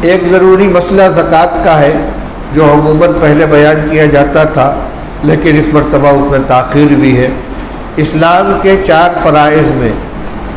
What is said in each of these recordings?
ایک ضروری مسئلہ زکوٰۃ کا ہے جو عموماً پہلے بیان کیا جاتا تھا لیکن اس مرتبہ اس میں تاخیر ہوئی ہے۔ اسلام کے 4 فرائض میں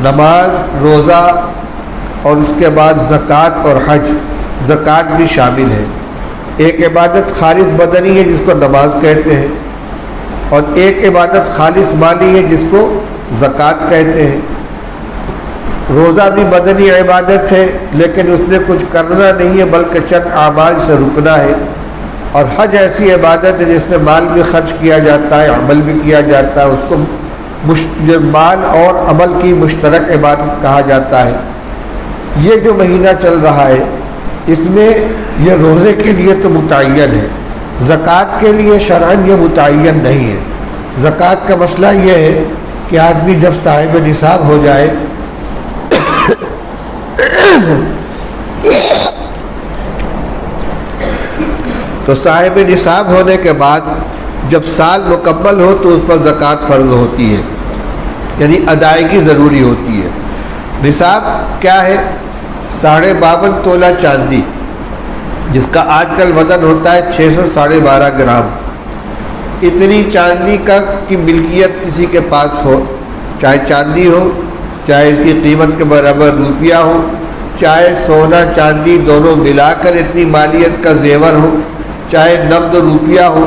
نماز، روزہ اور اس کے بعد زکوٰۃ اور حج، زکوٰۃ بھی شامل ہے۔ ایک عبادت خالص بدنی ہے جس کو نماز کہتے ہیں، اور ایک عبادت خالص مالی ہے جس کو زکوٰۃ کہتے ہیں۔ روزہ بھی بدنی عبادت ہے لیکن اس میں کچھ کرنا نہیں ہے بلکہ چند اعمال سے رکنا ہے، اور حج ایسی عبادت ہے جس میں مال بھی خرچ کیا جاتا ہے، عمل بھی کیا جاتا ہے، اس کو مال اور عمل کی مشترک عبادت کہا جاتا ہے۔ یہ جو مہینہ چل رہا ہے اس میں یہ روزے کے لیے تو متعین ہے، زکوٰۃ کے لیے شرعاً یہ متعین نہیں ہے۔ زکوٰۃ کا مسئلہ یہ ہے کہ آدمی جب صاحب نصاب ہو جائے تو صاحب نصاب ہونے کے بعد جب سال مکمل ہو تو اس پر زکوٰۃ فرض ہوتی ہے، یعنی ادائیگی ضروری ہوتی ہے۔ نصاب کیا ہے؟ 52.5 تولہ چاندی، جس کا آج کل وزن ہوتا ہے 612 گرام۔ اتنی چاندی کی ملکیت کسی کے پاس ہو، چاہے چاندی ہو، چاہے اس کی قیمت کے برابر روپیہ ہو، چاہے سونا چاندی دونوں ملا کر اتنی مالیت کا زیور ہو، چاہے نقد روپیہ ہو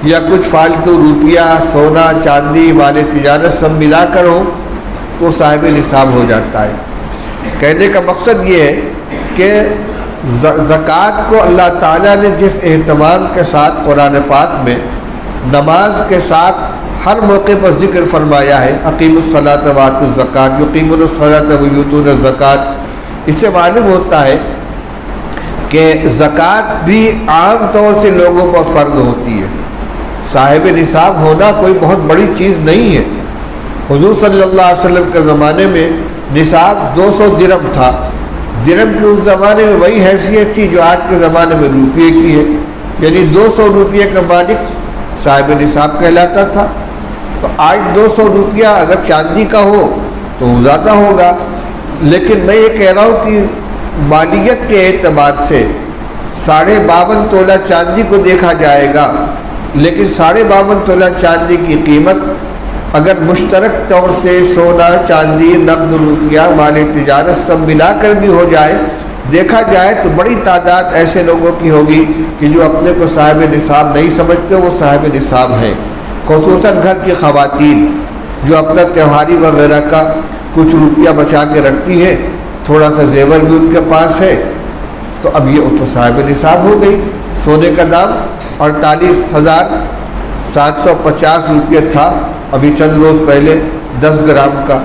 یا کچھ فالتو روپیہ، سونا چاندی مال تجارت سب ملا کر ہو تو صاحب نصاب ہو جاتا ہے۔ کہنے کا مقصد یہ ہے کہ زکوٰۃ کو اللہ تعالیٰ نے جس اہتمام کے ساتھ قرآن پاک میں نماز کے ساتھ ہر موقع پر ذکر فرمایا ہے، اقیموا الصلاۃ وآتوا الزکاۃ، یقیمون الصلاۃ ویؤتون الزکاۃ، اس سے معلوم ہوتا ہے کہ زکوٰۃ بھی عام طور سے لوگوں پر فرض ہوتی ہے۔ صاحب نصاب ہونا کوئی بہت بڑی چیز نہیں ہے۔ حضور صلی اللہ علیہ وسلم کے زمانے میں نصاب 200 درہم تھا۔ درہم کی اس زمانے میں وہی حیثیت تھی جو آج کے زمانے میں روپیے کی ہے، یعنی 200 روپیے کا مالک صاحب نصاب کہلاتا تھا۔ تو آج 200 روپیہ اگر چاندی کا ہو تو زیادہ ہوگا، لیکن میں یہ کہہ رہا ہوں کہ مالیت کے اعتبار سے 52.5 تولہ چاندی کو دیکھا جائے گا، لیکن 52.5 تولہ چاندی کی قیمت اگر مشترک طور سے سونا چاندی نقد روپیہ مال تجارت سب ملا کر بھی ہو جائے، دیکھا جائے تو بڑی تعداد ایسے لوگوں کی ہوگی کہ جو اپنے کو صاحب نصاب نہیں سمجھتے، وہ صاحب نصاب ہیں۔ خصوصاً گھر کی خواتین جو اپنا تہواری وغیرہ کا کچھ روپیہ بچا کے رکھتی ہیں، تھوڑا سا زیور بھی ان کے پاس ہے، تو اب یہ تو صاحب نصاب ہو گئی۔ سونے کا دام 48,750 روپیہ تھا ابھی چند روز پہلے 10 گرام کا۔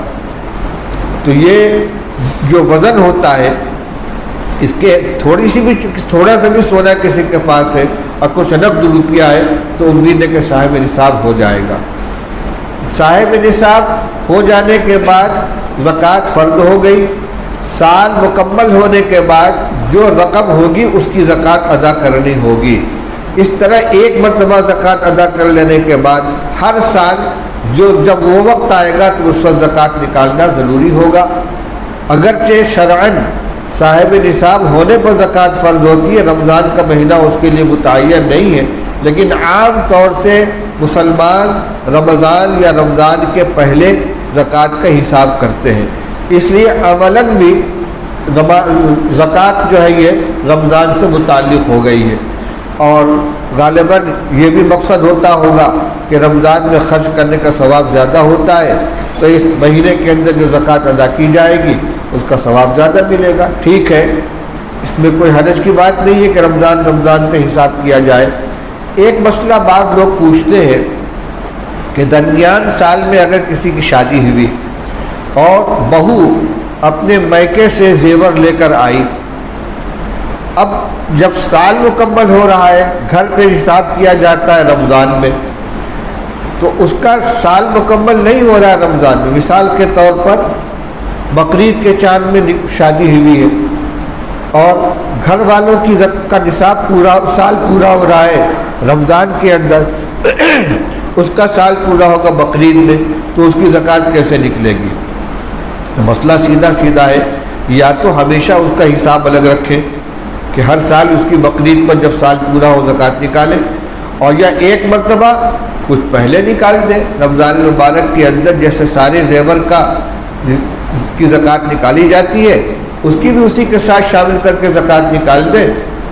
تو یہ جو وزن ہوتا ہے اس کے تھوڑا سا بھی سونا کسی کے پاس ہے اور کچھ نقد روپیہ ہے تو امید ہے کہ صاحب نصاب ہو جائے گا۔ صاحب نصاب ہو جانے کے بعد زکوٰۃ فرض ہو گئی۔ سال مکمل ہونے کے بعد جو رقم ہوگی اس کی زکوٰۃ ادا کرنی ہوگی۔ اس طرح ایک مرتبہ زکوٰۃ ادا کر لینے کے بعد ہر سال جب وہ وقت آئے گا تو اس وقت زکوٰۃ نکالنا ضروری ہوگا۔ اگرچہ شرعاً صاحب نصاب ہونے پر زکوٰۃ فرض ہوتی ہے، رمضان کا مہینہ اس کے لیے متعین نہیں ہے، لیکن عام طور سے مسلمان رمضان یا رمضان کے پہلے زکوٰۃ کا حساب کرتے ہیں، اس لیے عملاً بھی زکوٰۃ جو ہے یہ رمضان سے متعلق ہو گئی ہے۔ اور غالباً یہ بھی مقصد ہوتا ہوگا کہ رمضان میں خرچ کرنے کا ثواب زیادہ ہوتا ہے، تو اس مہینے کے اندر جو زکوٰۃ ادا کی جائے گی اس کا ثواب زیادہ ملے گا۔ ٹھیک ہے، اس میں کوئی حرج کی بات نہیں ہے کہ رمضان سے حساب کیا جائے۔ ایک مسئلہ بعض لوگ پوچھتے ہیں کہ درمیان سال میں اگر کسی کی شادی ہوئی اور بہو اپنے میکے سے زیور لے کر آئی، اب جب سال مکمل ہو رہا ہے گھر پہ حساب کیا جاتا ہے رمضان میں، تو اس کا سال مکمل نہیں ہو رہا ہے رمضان میں۔ مثال کے طور پر بقرعید کے چاند میں شادی ہوئی ہے اور گھر والوں کی کا نصاب سال پورا ہو رہا ہے رمضان کے اندر، اس کا سال پورا ہوگا بقرعید میں، تو اس کی زکوٰۃ کیسے نکلے گی؟ مسئلہ سیدھا ہے، یا تو ہمیشہ اس کا حساب الگ رکھیں کہ ہر سال اس کی بقرعید پر جب سال پورا ہو زکوٰۃ نکالیں، اور یا ایک مرتبہ کچھ پہلے نکال دیں رمضان المبارک کے اندر، جیسے سارے زیور کی زکوٰۃ نکالی جاتی ہے اس کی بھی اسی کے ساتھ شامل کر کے زکوٰۃ نکال دیں،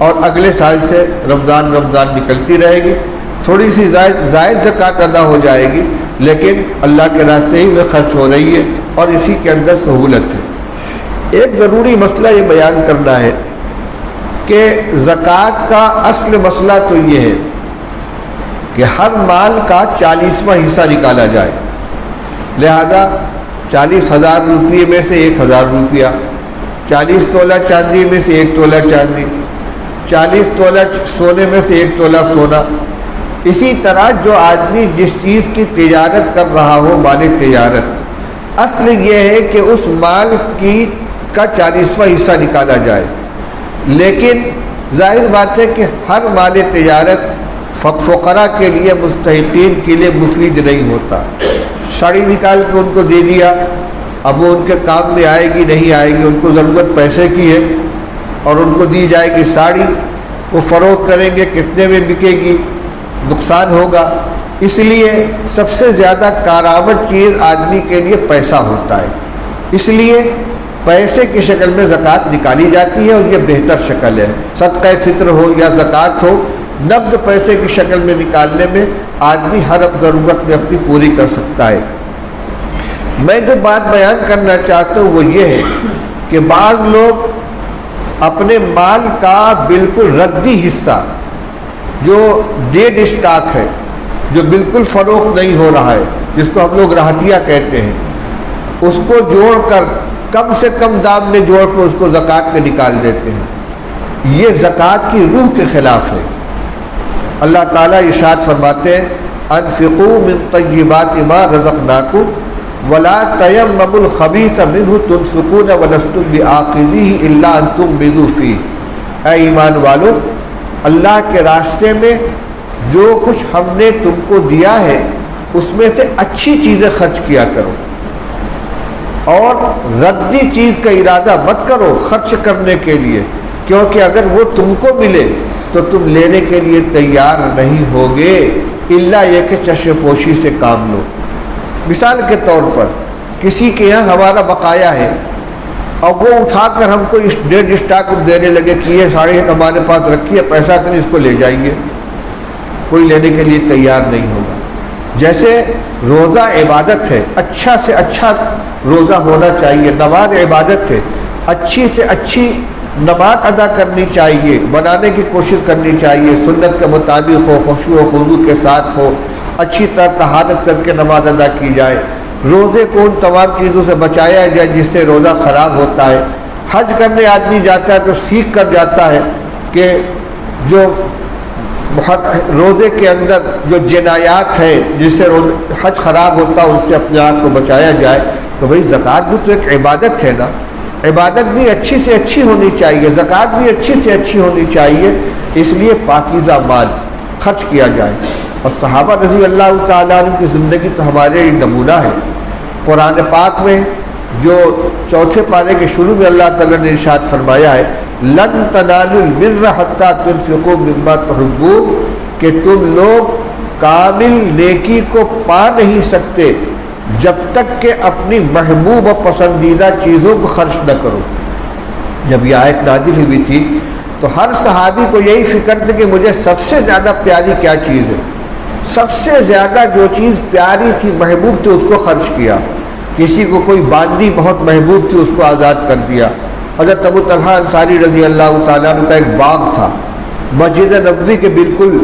اور اگلے سال سے رمضان نکلتی رہے گی، تھوڑی سی زائد زکوٰۃ ادا ہو جائے گی، لیکن اللہ کے راستے ہی میں خرچ ہو رہی ہے اور اسی کے اندر سہولت ہے۔ ایک ضروری مسئلہ یہ بیان کرنا ہے کہ زکوٰۃ کا اصل مسئلہ تو یہ ہے کہ ہر مال کا 40واں حصہ نکالا جائے، لہذا 40,000 روپئے میں سے 1,000 روپیہ، 40 تولہ چاندی میں سے 1 تولہ چاندی، 40 تولہ سونے میں سے 1 تولہ سونا۔ اسی طرح جو آدمی جس چیز کی تجارت کر رہا ہو، مال تجارت، اصل یہ ہے کہ اس مال کا 40واں حصہ نکالا جائے، لیکن ظاہر بات ہے کہ ہر مال تجارت فقراء کے لیے، مستحقین کے لیے مفید نہیں ہوتا۔ ساڑی نکال کے ان کو دے دیا، اب وہ ان کے کام میں آئے گی نہیں آئے گی، ان کو ضرورت پیسے کی ہے اور ان کو دی جائے گی ساڑی، وہ فروخت کریں گے کتنے میں بکے گی، نقصان ہوگا۔ اس لیے سب سے زیادہ کارآمد چیز آدمی کے لیے پیسہ ہوتا ہے، اس لیے پیسے کی شکل میں زکوٰۃ نکالی جاتی ہے، اور یہ بہتر شکل ہے۔ صدقہ فطر ہو یا زکوٰۃ ہو، نقد پیسے کی شکل میں نکالنے میں آدمی ہر ضرورت میں اپنی پوری کر سکتا ہے۔ میں جو بات بیان کرنا چاہتا ہوں وہ یہ ہے کہ بعض لوگ اپنے مال کا بالکل ردی حصہ، جو ڈیڈ اسٹاک ہے، جو بالکل فروخت نہیں ہو رہا ہے، جس کو ہم لوگ راحتیہ کہتے ہیں، اس کو جوڑ کر کم سے کم دام میں جوڑ کر اس کو زکوٰۃ میں نکال دیتے ہیں۔ یہ زکوٰۃ کی روح کے خلاف ہے۔ اللہ تعالیٰ ارشاد فرماتے ہیں انفقوا من طیبات ما رزقناکم ولا تیمموا الخبیث منہ تنفقون ولستم بآخذیہ الا ان تغمضوا فیہ۔ اے ایمان والو، اللہ کے راستے میں جو کچھ ہم نے تم کو دیا ہے اس میں سے اچھی چیزیں خرچ کیا کرو، اور ردی چیز کا ارادہ مت کرو خرچ کرنے کے لیے، کیونکہ اگر وہ تم کو ملے تو تم لینے کے لیے تیار نہیں ہوگے، الا یہ کہ چشم پوشی سے کام لو۔ مثال کے طور پر کسی کے یہاں ہمارا بقایا ہے اور وہ اٹھا کر ہم کو ڈیڈ اسٹاک دینے لگے کہ یہ ساڑی ہمارے پاس رکھی ہے، پیسہ تو نہیں، اس کو لے جائیں گے، کوئی لینے کے لیے تیار نہیں ہوگا۔ جیسے روزہ عبادت ہے، اچھا سے اچھا روزہ ہونا چاہیے، نماز عبادت ہے، اچھی سے اچھی نماز ادا کرنی چاہیے، بنانے کی کوشش کرنی چاہیے، سنت کے مطابق ہو، خشوع و خضوع کے ساتھ ہو، اچھی طرح طہارت کر کے نماز ادا کی جائے، روزے کو ان تمام چیزوں سے بچایا جائے جس سے روزہ خراب ہوتا ہے۔ حج کرنے آدمی جاتا ہے تو سیکھ کر جاتا ہے کہ جو روزے کے اندر جو جنایات ہیں جس سے حج خراب ہوتا ہے ان سے اپنے آپ کو بچایا جائے، تو بھئی زکوٰۃ بھی تو ایک عبادت ہے نا، عبادت بھی اچھی سے اچھی ہونی چاہیے، زکوٰۃ بھی اچھی سے اچھی ہونی چاہیے، اس لیے پاکیزہ مال خرچ کیا جائے۔ اور صحابہ رضی اللہ تعالیٰ عنہ کی زندگی تو ہمارے لیے نمونہ ہے۔ قرآن پاک میں جو 4 پارے کے شروع میں اللہ تعالیٰ نے ارشاد فرمایا ہے لن تنالوا البر حتى تنفقوا مما تحبون، کہ تم لوگ کامل نیکی کو پا نہیں سکتے جب تک کہ اپنی محبوب و پسندیدہ چیزوں کو خرچ نہ کرو۔ جب یہ آیت نازل ہوئی تھی تو ہر صحابی کو یہی فکر تھی کہ مجھے سب سے زیادہ پیاری کیا چیز ہے، سب سے زیادہ جو چیز پیاری تھی، محبوب تھی، اس کو خرچ کیا۔ کسی کو کوئی باندی بہت محبوب تھی، اس کو آزاد کر دیا۔ حضرت ابو طلحہ انصاری رضی اللہ تعالیٰ عنہ کا ایک باغ تھا مسجد نبوی کے بالکل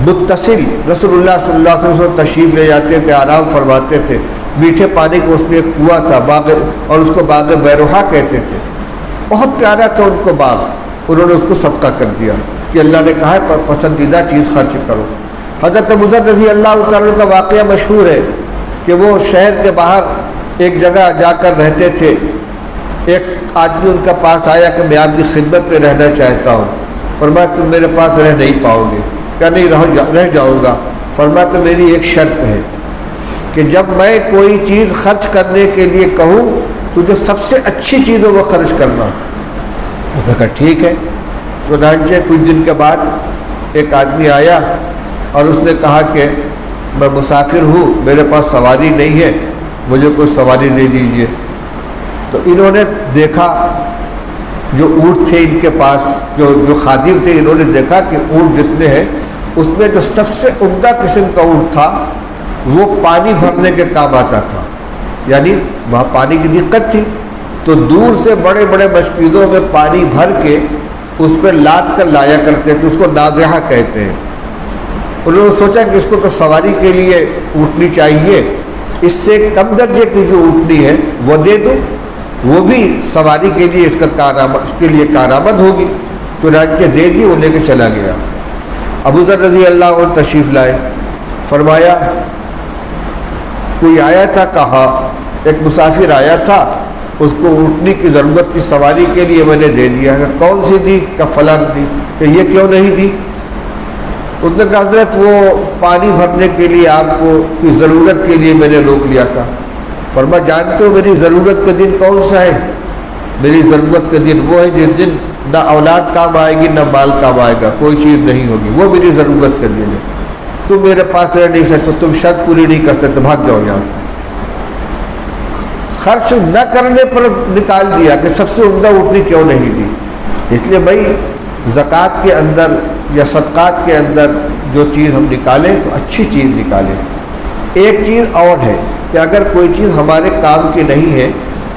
متصل، رسول اللہ صلی اللہ علیہ وسلم تشریف لے جاتے تھے، آرام فرماتے تھے، میٹھے پانی کو، اس میں ایک کنواں تھا باغ، اور اس کو باغ بیروحہ کہتے تھے، بہت پیارا تھا ان کو باغ، انہوں نے اس کو صدقہ کر دیا کہ اللہ نے کہا ہے پسندیدہ چیز خرچ کرو۔ حضرت ابو ذر رضی اللہ تعالیٰ کا واقعہ مشہور ہے کہ وہ شہر کے باہر ایک جگہ جا کر رہتے تھے، ایک آدمی ان کا پاس آیا کہ میں آپ کی خدمت میں رہنا چاہتا ہوں۔ فرمایا تم میرے پاس رہ نہیں پاؤ گے، کیا نہیں رہ جاؤں گا۔ فرمایا تو میری ایک شرط ہے کہ جب میں کوئی چیز خرچ کرنے کے لیے کہوں تو جو سب سے اچھی چیز ہو وہ خرچ کرنا۔ اس نے کہا ٹھیک ہے۔ چنانچہ کچھ دن کے بعد ایک آدمی آیا اور اس نے کہا کہ میں مسافر ہوں، میرے پاس سواری نہیں ہے، مجھے کوئی سواری دے دیجئے۔ تو انہوں نے دیکھا جو اونٹ تھے ان کے پاس، جو خادم تھے، انہوں نے دیکھا کہ اونٹ جتنے ہیں اس میں جو سب سے عمدہ قسم کا اونٹ تھا وہ پانی بھرنے کے کام آتا تھا، یعنی وہاں پانی کی دقت تھی، تو دور سے بڑے بڑے مشکیزوں میں پانی بھر کے اس پہ لاد کر لایا کرتے تھے، اس کو نازحہ کہتے ہیں۔ انہوں نے سوچا کہ اس کو تو سواری کے لیے اونٹنی چاہیے، اس سے کم درجے کی جو اونٹنی ہے وہ دے دو، وہ بھی سواری کے لیے اس کے لیے کارآمد ہوگی۔ چنانچہ دے دی، وہ لے کے چلا گیا۔ ابو ذر رضی اللہ عنہ تشریف لائے، فرمایا کوئی آیا تھا، کہا ایک مسافر آیا تھا، اس کو اونٹنی کی ضرورت تھی سواری کے لیے، میں نے دے دیا۔ کہ کون سی دی؟ کہ فلاں دی۔ کہ یہ کیوں نہیں دی؟ اس نے کہا حضرت وہ پانی بھرنے کے لیے آپ کو کی ضرورت کے لیے میں نے روک لیا تھا۔ فرما جانتے ہو میری ضرورت کا دن کون سا ہے؟ میری ضرورت کا دن وہ ہے جس دن نہ اولاد کام آئے گی، نہ مال کام آئے گا، کوئی چیز نہیں ہوگی، وہ میری ضرورت کا دن ہے۔ تم میرے پاس رہ نہیں سکتے، تم شرط پوری نہیں کر سکتے، بھاگ جاؤ یہاں سے۔ خرچ نہ کرنے پر نکال دیا کہ سب سے عمدہ اونٹنی کیوں نہیں دی۔ اس لیے بھائی زکوٰۃ کے اندر یا صدقات کے اندر جو چیز ہم نکالیں تو اچھی چیز نکالیں۔ ایک چیز اور ہے کہ اگر کوئی چیز ہمارے کام کی نہیں ہے،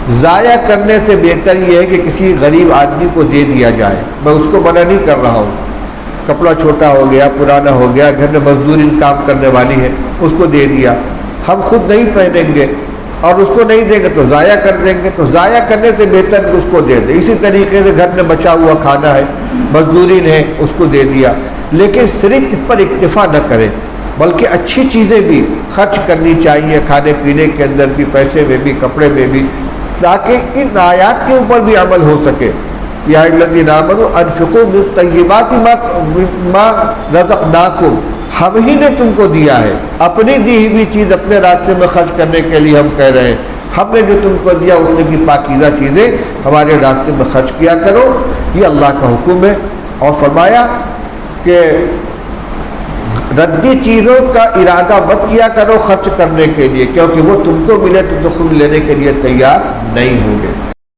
ضائع کرنے سے بہتر یہ ہے کہ کسی غریب آدمی کو دے دیا جائے۔ میں اس کو منع نہیں کر رہا ہوں، کپڑا چھوٹا ہو گیا، پرانا ہو گیا، گھر میں مزدوری کام کرنے والی ہے، اس کو دے دیا، ہم خود نہیں پہنیں گے اور اس کو نہیں دیں گے تو ضائع کر دیں گے، تو ضائع کرنے سے بہتر کہ اس کو دے دیں۔ اسی طریقے سے گھر میں بچا ہوا کھانا ہے، مزدوری ہے، اس کو دے دیا، لیکن صرف اس پر اکتفا نہ کریں بلکہ اچھی چیزیں بھی خرچ کرنی چاہیے، کھانے پینے کے اندر بھی، پیسے میں بھی، کپڑے میں بھی، تاکہ ان آیات کے اوپر بھی عمل ہو سکے۔ یا الذین آمنوا انفقوا من طیبات ما رزقناکم، ہم ہی نے تم کو دیا ہے، اپنی دی ہوئی چیز اپنے راستے میں خرچ کرنے کے لیے ہم کہہ رہے ہیں، ہم نے جو تم کو دیا اس میں کی پاکیزہ چیزیں ہمارے راستے میں خرچ کیا کرو، یہ اللہ کا حکم ہے۔ اور فرمایا کہ ردی چیزوں کا ارادہ مت کیا کرو خرچ کرنے کے لیے، کیونکہ وہ تم کو ملے تو خود لینے کے لیے تیار نہیں ہوں گے۔